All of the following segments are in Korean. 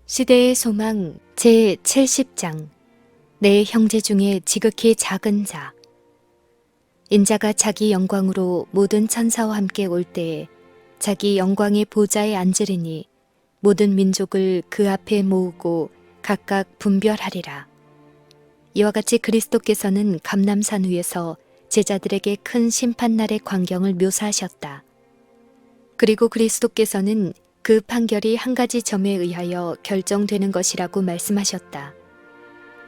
시대의 소망 제70장 내 형제 중에 지극히 작은 자. 인자가 자기 영광으로 모든 천사와 함께 올 때에 자기 영광의 보좌에 앉으리니 모든 민족을 그 앞에 모으고 각각 분별하리라. 이와 같이 그리스도께서는 감람산 위에서 제자들에게 큰 심판날의 광경을 묘사하셨다. 그리고 그리스도께서는 그 판결이 한 가지 점에 의하여 결정되는 것이라고 말씀하셨다.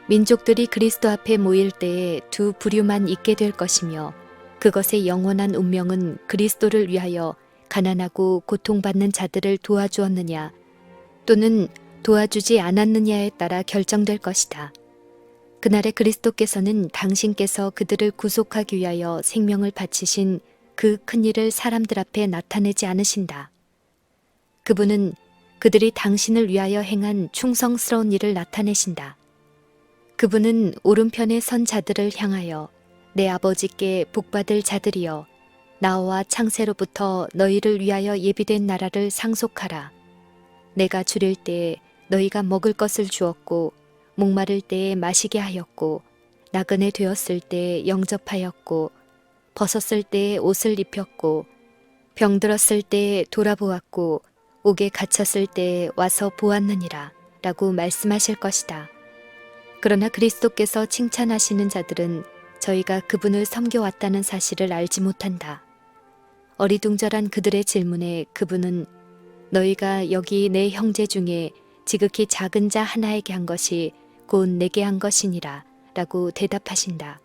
민족들이 그리스도 앞에 모일 때에 두 부류만 있게 될 것이며 그것의 영원한 운명은 그리스도를 위하여 가난하고 고통받는 자들을 도와주었느냐 또는 도와주지 않았느냐에 따라 결정될 것이다. 그날에 그리스도께서는 당신께서 그들을 구속하기 위하여 생명을 바치신 그 큰일을 사람들 앞에 나타내지 않으신다. 그분은 그들이 당신을 위하여 행한 충성스러운 일을 나타내신다. 그분은 오른편에 선 자들을 향하여 내 아버지께 복받을 자들이여 나와 창세로부터 너희를 위하여 예비된 나라를 상속하라. 내가 줄일 때에 너희가 먹을 것을 주었고 목마를 때에 마시게 하였고 나그네 되었을 때에 영접하였고 벗었을 때에 옷을 입혔고 병들었을 때에 돌아보았고 옥에 갇혔을 때에 와서 보았느니라 라고 말씀하실 것이다. 그러나 그리스도께서 칭찬하시는 자들은 저희가 그분을 섬겨왔다는 사실을 알지 못한다. 어리둥절한 그들의 질문에 그분은 너희가 여기 내 형제 중에 지극히 작은 자 하나에게 한 것이 곧 내게 한 것이니라 라고 대답하신다.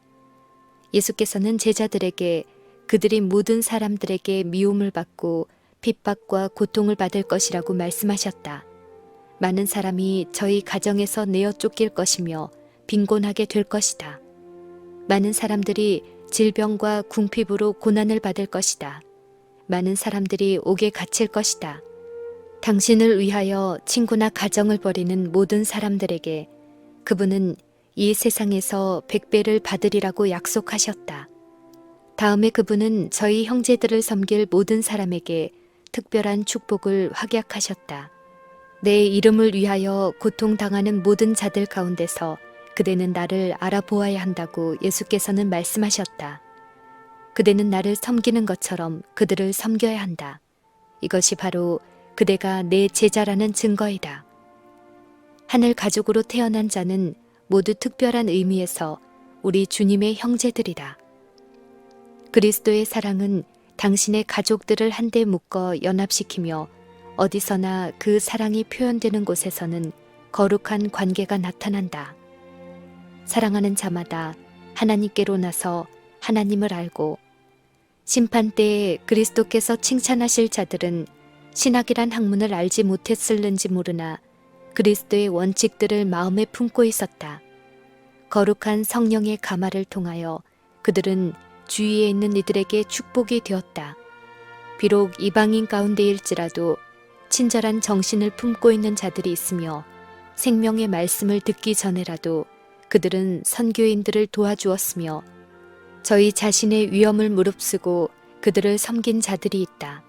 예수께서는 제자들에게 그들이 모든 사람들에게 미움을 받고 핍박과 고통을 받을 것이라고 말씀하셨다. 많은 사람이 저희 가정에서 내어 쫓길 것이며 빈곤하게 될 것이다. 많은 사람들이 질병과 궁핍으로 고난을 받을 것이다. 많은 사람들이 옥에 갇힐 것이다. 당신을 위하여 친구나 가정을 버리는 모든 사람들에게 그분은 이 세상에서 100배를 받으리라고 약속하셨다. 다음에 그분은 저희 형제들을 섬길 모든 사람에게 특별한 축복을 확약하셨다. 내 이름을 위하여 고통당하는 모든 자들 가운데서 그대는 나를 알아보아야 한다고 예수께서는 말씀하셨다. 그대는 나를 섬기는 것처럼 그들을 섬겨야 한다. 이것이 바로 그대가 내 제자라는 증거이다. 하늘 가족으로 태어난 자는 모두 특별한 의미에서 우리 주님의 형제들이다. 그리스도의 사랑은 당신의 가족들을 한데 묶어 연합시키며 어디서나 그 사랑이 표현되는 곳에서는 거룩한 관계가 나타난다. 사랑하는 자마다 하나님께로 나서 하나님을 알고 심판 때에 그리스도께서 칭찬하실 자들은 신학이란 학문을 알지 못했을는지 모르나 그리스도의 원칙들을 마음에 품고 있었다. 거룩한 성령의 가마를 통하여 그들은 주위에 있는 이들에게 축복이 되었다. 비록 이방인 가운데일지라도 친절한 정신을 품고 있는 자들이 있으며 생명의 말씀을 듣기 전에라도 그들은 선교인들을 도와주었으며 저희 자신의 위험을 무릅쓰고 그들을 섬긴 자들이 있다.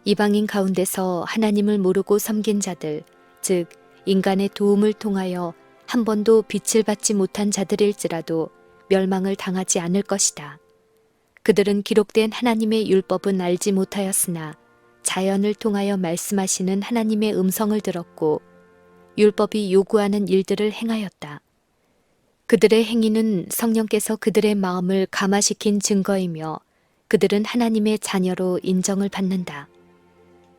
이방인 가운데서 하나님을 모르고 섬긴 자들, 즉 인간의 도움을 통하여 한 번도 빛을 받지 못한 자들일지라도 멸망을 당하지 않을 것이다. 그들은 기록된 하나님의 율법은 알지 못하였으나 자연을 통하여 말씀하시는 하나님의 음성을 들었고 율법이 요구하는 일들을 행하였다. 그들의 행위는 성령께서 그들의 마음을 감화시킨 증거이며 그들은 하나님의 자녀로 인정을 받는다.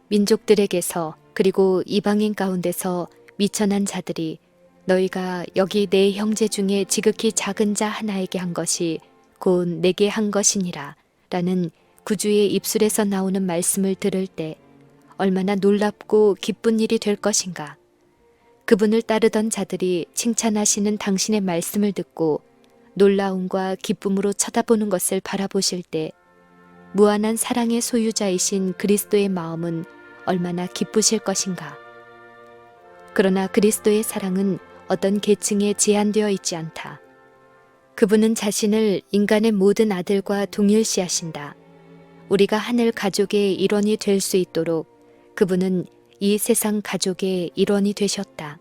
민족들에게서 그리고 이방인 가운데서 미천한 자들이 너희가 여기 내 형제 중에 지극히 작은 자 하나에게 한 것이 곧 내게 한 것이니라 라는 구주의 입술에서 나오는 말씀을 들을 때 얼마나 놀랍고 기쁜 일이 될 것인가. 그분을 따르던 자들이 칭찬하시는 당신의 말씀을 듣고 놀라움과 기쁨으로 쳐다보는 것을 바라보실 때 무한한 사랑의 소유자이신 그리스도의 마음은 얼마나 기쁘실 것인가. 그러나 그리스도의 사랑은 어떤 계층에 제한되어 있지 않다. 그분은 자신을 인간의 모든 아들과 동일시하신다. 우리가 하늘 가족의 일원이 될 수 있도록 그분은 이 세상 가족의 일원이 되셨다.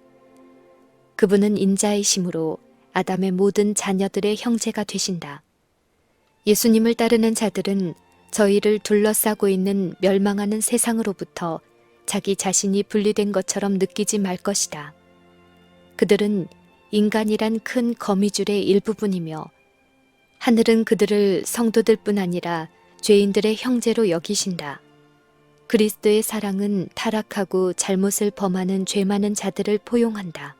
그분은 인자이심으로 아담의 모든 자녀들의 형제가 되신다. 예수님을 따르는 자들은 저희를 둘러싸고 있는 멸망하는 세상으로부터 자기 자신이 분리된 것처럼 느끼지 말 것이다. 그들은 인간이란 큰 거미줄의 일부분이며 하늘은 그들을 성도들뿐 아니라 죄인들의 형제로 여기신다. 그리스도의 사랑은 타락하고 잘못을 범하는 죄 많은 자들을 포용한다.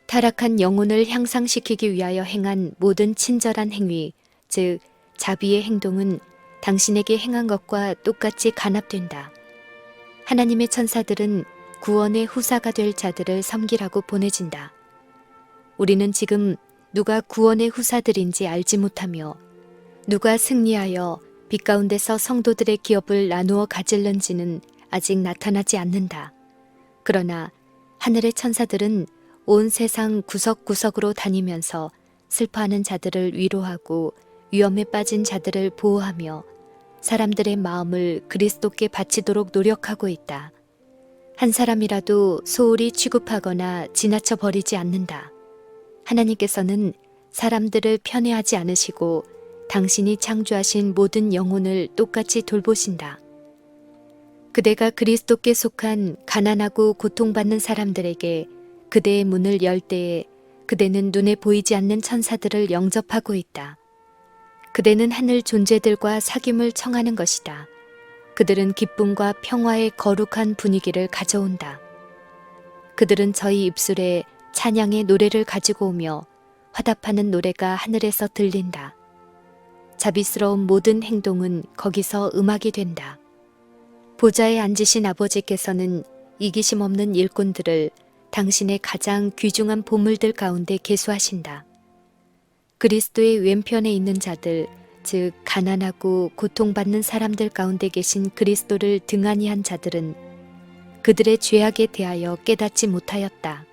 타락한 영혼을 향상시키기 위하여 행한 모든 친절한 행위, 즉 자비의 행동은 당신에게 행한 것과 똑같이 간합된다. 하나님의 천사들은 구원의 후사가 될 자들을 섬기라고 보내진다. 우리는 지금 누가 구원의 후사들인지 알지 못하며 누가 승리하여 빛 가운데서 성도들의 기업을 나누어 가질는지는 아직 나타나지 않는다. 그러나 하늘의 천사들은 온 세상 구석구석으로 다니면서 슬퍼하는 자들을 위로하고 위험에 빠진 자들을 보호하며 사람들의 마음을 그리스도께 바치도록 노력하고 있다. 한 사람이라도 소홀히 취급하거나 지나쳐 버리지 않는다. 하나님께서는 사람들을 편애하지 않으시고 당신이 창조하신 모든 영혼을 똑같이 돌보신다. 그대가 그리스도께 속한 가난하고 고통받는 사람들에게 그대의 문을 열 때에 그대는 눈에 보이지 않는 천사들을 영접하고 있다. 그대는 하늘 존재들과 사귐을 청하는 것이다. 그들은 기쁨과 평화의 거룩한 분위기를 가져온다. 그들은 저희 입술에 찬양의 노래를 가지고 오며 화답하는 노래가 하늘에서 들린다. 자비스러운 모든 행동은 거기서 음악이 된다. 보좌에 앉으신 아버지께서는 이기심 없는 일꾼들을 당신의 가장 귀중한 보물들 가운데 계수하신다. 그리스도의 왼편에 있는 자들, 즉 가난하고 고통받는 사람들 가운데 계신 그리스도를 등한히 한 자들은 그들의 죄악에 대하여 깨닫지 못하였다.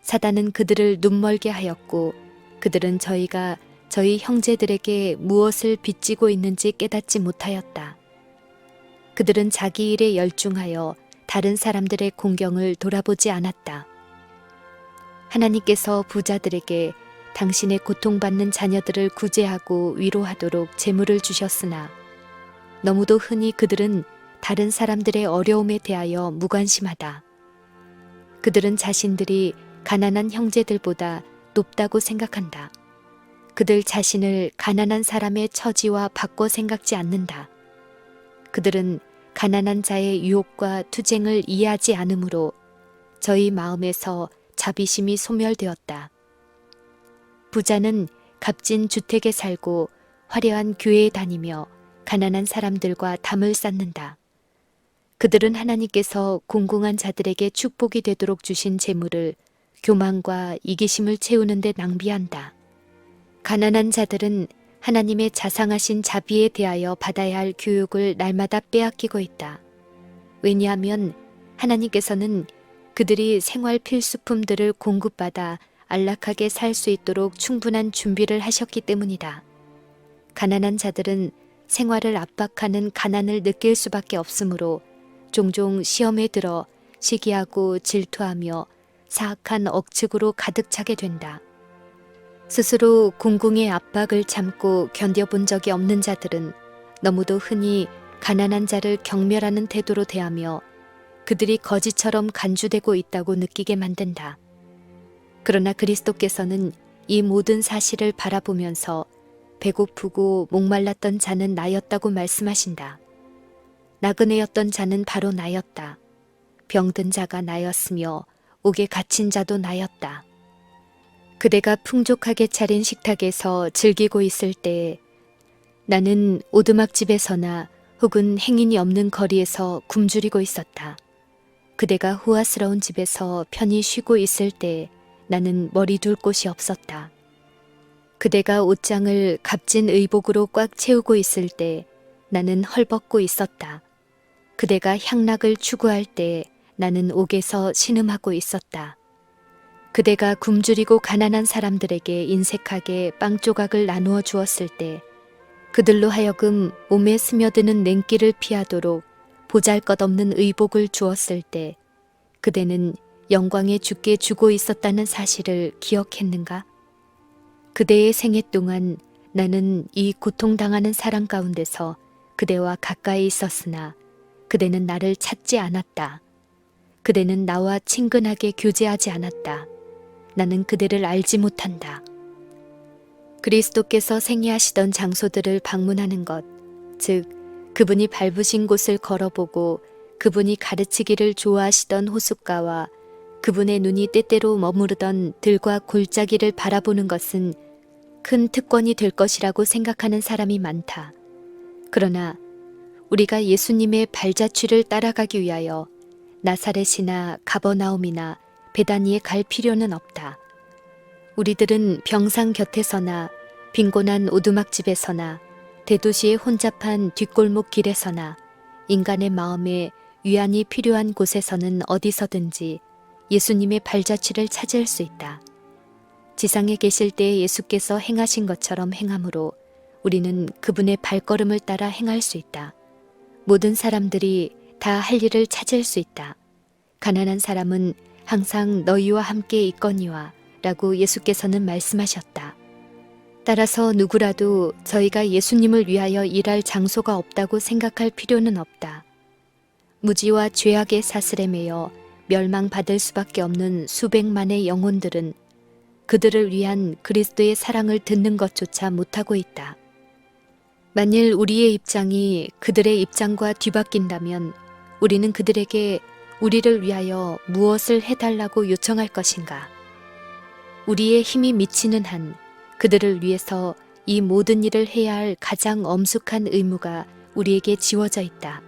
사단은 그들을 눈멀게 하였고 그들은 저희가 저희 형제들에게 무엇을 빚지고 있는지 깨닫지 못하였다. 그들은 자기 일에 열중하여 다른 사람들의 공경을 돌아보지 않았다. 하나님께서 부자들에게 당신의 고통받는 자녀들을 구제하고 위로하도록 재물을 주셨으나 너무도 흔히 그들은 다른 사람들의 어려움에 대하여 무관심하다. 그들은 자신들이 가난한 형제들보다 높다고 생각한다. 그들 자신을 가난한 사람의 처지와 바꿔 생각지 않는다. 그들은 가난한 자의 유혹과 투쟁을 이해하지 않으므로 저희 마음에서 자비심이 소멸되었다. 부자는 값진 주택에 살고 화려한 교회에 다니며 가난한 사람들과 담을 쌓는다. 그들은 하나님께서 공공한 자들에게 축복이 되도록 주신 재물을 교만과 이기심을 채우는 데 낭비한다. 가난한 자들은 하나님의 자상하신 자비에 대하여 받아야 할 교육을 날마다 빼앗기고 있다. 왜냐하면 하나님께서는 그들이 생활 필수품들을 공급받아 안락하게 살 수 있도록 충분한 준비를 하셨기 때문이다. 가난한 자들은 생활을 압박하는 가난을 느낄 수밖에 없으므로 종종 시험에 들어 시기하고 질투하며 사악한 억측으로 가득 차게 된다. 스스로 공공의 압박을 참고 견뎌본 적이 없는 자들은 너무도 흔히 가난한 자를 경멸하는 태도로 대하며 그들이 거지처럼 간주되고 있다고 느끼게 만든다. 그러나 그리스도께서는 이 모든 사실을 바라보면서 배고프고 목말랐던 자는 나였다고 말씀하신다. 나그네였던 자는 바로 나였다. 병든 자가 나였으며 옥에 갇힌 자도 나였다. 그대가 풍족하게 차린 식탁에서 즐기고 있을 때에 나는 오두막집에서나 혹은 행인이 없는 거리에서 굶주리고 있었다. 그대가 호화스러운 집에서 편히 쉬고 있을 때에 나는 머리 둘 곳이 없었다. 그대가 옷장을 값진 의복으로 꽉 채우고 있을 때 나는 헐벗고 있었다. 그대가 향락을 추구할 때 나는 옥에서 신음하고 있었다. 그대가 굶주리고 가난한 사람들에게 인색하게 빵 조각을 나누어 주었을 때 그들로 하여금 몸에 스며드는 냉기를 피하도록 보잘것없는 의복을 주었을 때 그대는 영광의 주께 주고 있었다는 사실을 기억했는가? 그대의 생애 동안 나는 이 고통당하는 사랑 가운데서 그대와 가까이 있었으나 그대는 나를 찾지 않았다. 그대는 나와 친근하게 교제하지 않았다. 나는 그대를 알지 못한다. 그리스도께서 생애하시던 장소들을 방문하는 것, 즉 그분이 밟으신 곳을 걸어보고 그분이 가르치기를 좋아하시던 호숫가와 그분의 눈이 때때로 머무르던 들과 골짜기를 바라보는 것은 큰 특권이 될 것이라고 생각하는 사람이 많다. 그러나 우리가 예수님의 발자취를 따라가기 위하여 나사렛이나 가버나움이나 베다니에 갈 필요는 없다. 우리들은 병상 곁에서나 빈곤한 오두막집에서나 대도시의 혼잡한 뒷골목 길에서나 인간의 마음에 위안이 필요한 곳에서는 어디서든지 예수님의 발자취를 찾을 수 있다. 지상에 계실 때 예수께서 행하신 것처럼 행함으로 우리는 그분의 발걸음을 따라 행할 수 있다. 모든 사람들이 다 할 일을 찾을 수 있다. 가난한 사람은 항상 너희와 함께 있거니와 라고 예수께서는 말씀하셨다. 따라서 누구라도 저희가 예수님을 위하여 일할 장소가 없다고 생각할 필요는 없다. 무지와 죄악의 사슬에 매여 멸망받을 수밖에 없는 수백만의 영혼들은 그들을 위한 그리스도의 사랑을 듣는 것조차 못하고 있다. 만일 우리의 입장이 그들의 입장과 뒤바뀐다면 우리는 그들에게 우리를 위하여 무엇을 해달라고 요청할 것인가? 우리의 힘이 미치는 한 그들을 위해서 이 모든 일을 해야 할 가장 엄숙한 의무가 우리에게 지워져 있다.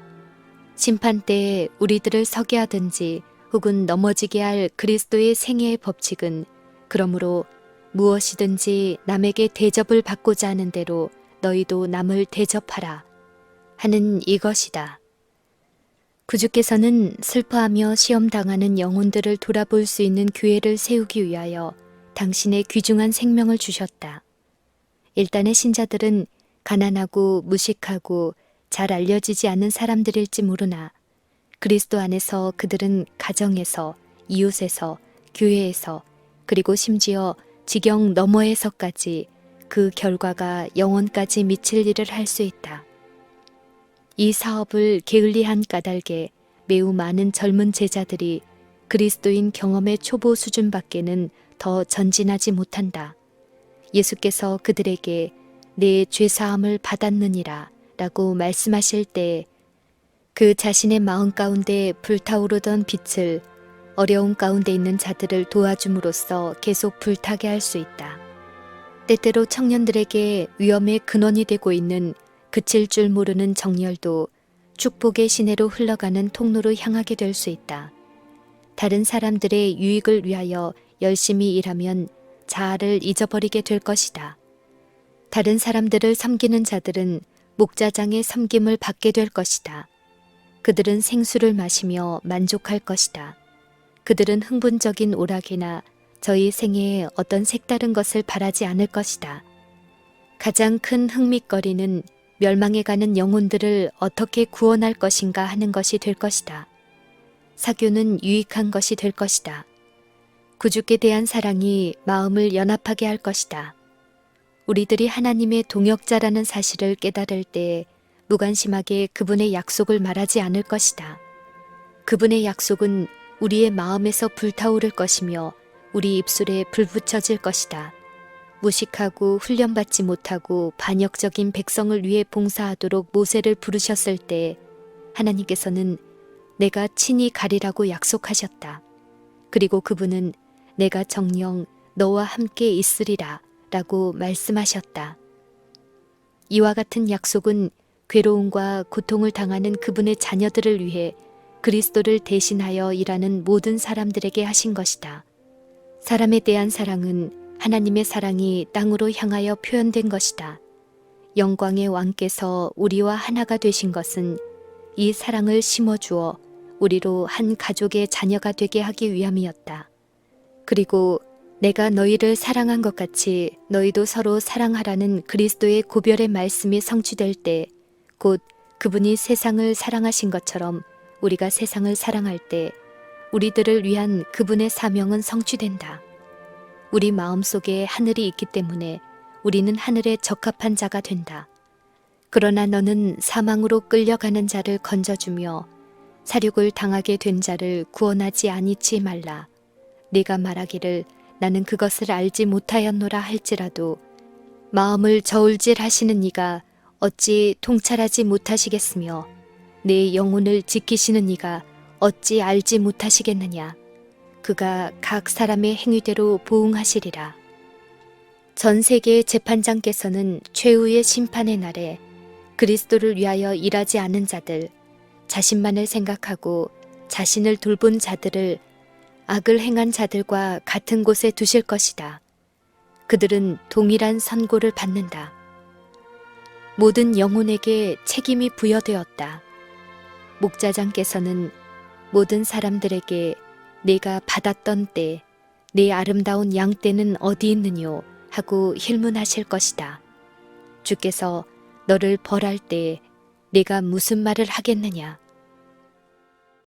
심판 때에 우리들을 서게 하든지 혹은 넘어지게 할 그리스도의 생애의 법칙은 그러므로 무엇이든지 남에게 대접을 받고자 하는 대로 너희도 남을 대접하라 하는 이것이다. 구주께서는 슬퍼하며 시험당하는 영혼들을 돌아볼 수 있는 교회를 세우기 위하여 당신의 귀중한 생명을 주셨다. 일단의 신자들은 가난하고 무식하고 잘 알려지지 않은 사람들일지 모르나 그리스도 안에서 그들은 가정에서, 이웃에서, 교회에서 그리고 심지어 지경 너머에서까지 그 결과가 영혼까지 미칠 일을 할 수 있다. 이 사업을 게을리한 까닭에 매우 많은 젊은 제자들이 그리스도인 경험의 초보 수준밖에는 더 전진하지 못한다. 예수께서 그들에게 내 죄사함을 받았느니라 라고 말씀하실 때 그 자신의 마음 가운데 불타오르던 빛을 어려움 가운데 있는 자들을 도와줌으로써 계속 불타게 할 수 있다. 때때로 청년들에게 위험의 근원이 되고 있는 그칠 줄 모르는 정열도 축복의 시내로 흘러가는 통로로 향하게 될 수 있다. 다른 사람들의 유익을 위하여 열심히 일하면 자아를 잊어버리게 될 것이다. 다른 사람들을 섬기는 자들은 목자장의 섬김을 받게 될 것이다. 그들은 생수를 마시며 만족할 것이다. 그들은 흥분적인 오락이나 저희 생애에 어떤 색다른 것을 바라지 않을 것이다. 가장 큰 흥미거리는 멸망해 가는 영혼들을 어떻게 구원할 것인가 하는 것이 될 것이다. 사교는 유익한 것이 될 것이다. 구주께 대한 사랑이 마음을 연합하게 할 것이다. 우리들이 하나님의 동역자라는 사실을 깨달을 때 무관심하게 그분의 약속을 말하지 않을 것이다. 그분의 약속은 우리의 마음에서 불타오를 것이며 우리 입술에 불붙여질 것이다. 무식하고 훈련받지 못하고 반역적인 백성을 위해 봉사하도록 모세를 부르셨을 때 하나님께서는 내가 친히 가리라고 약속하셨다. 그리고 그분은 내가 정녕 너와 함께 있으리라 라고 말씀하셨다. 이와 같은 약속은 괴로움과 고통을 당하는 그분의 자녀들을 위해 그리스도를 대신하여 일하는 모든 사람들에게 하신 것이다. 사람에 대한 사랑은 하나님의 사랑이 땅으로 향하여 표현된 것이다. 영광의 왕께서 우리와 하나가 되신 것은 이 사랑을 심어주어 우리로 한 가족의 자녀가 되게 하기 위함이었다. 그리고 내가 너희를 사랑한 것 같이 너희도 서로 사랑하라는 그리스도의 고별의 말씀이 성취될 때 곧 그분이 세상을 사랑하신 것처럼 우리가 세상을 사랑할 때 우리들을 위한 그분의 사명은 성취된다. 우리 마음속에 하늘이 있기 때문에 우리는 하늘에 적합한 자가 된다. 그러나 너는 사망으로 끌려가는 자를 건져주며 사륙을 당하게 된 자를 구원하지 아니치 말라. 네가 말하기를 나는 그것을 알지 못하였노라 할지라도 마음을 저울질하시는 이가 어찌 통찰하지 못하시겠으며 내 영혼을 지키시는 이가 어찌 알지 못하시겠느냐. 그가 각 사람의 행위대로 보응하시리라. 전 세계의 재판장께서는 최후의 심판의 날에 그리스도를 위하여 일하지 않은 자들, 자신만을 생각하고 자신을 돌본 자들을 악을 행한 자들과 같은 곳에 두실 것이다. 그들은 동일한 선고를 받는다. 모든 영혼에게 책임이 부여되었다. 목자장께서는 모든 사람들에게 내가 받았던 때, 내 아름다운 양 떼는 어디 있느뇨 하고 힐문하실 것이다. 주께서 너를 벌할 때 내가 무슨 말을 하겠느냐.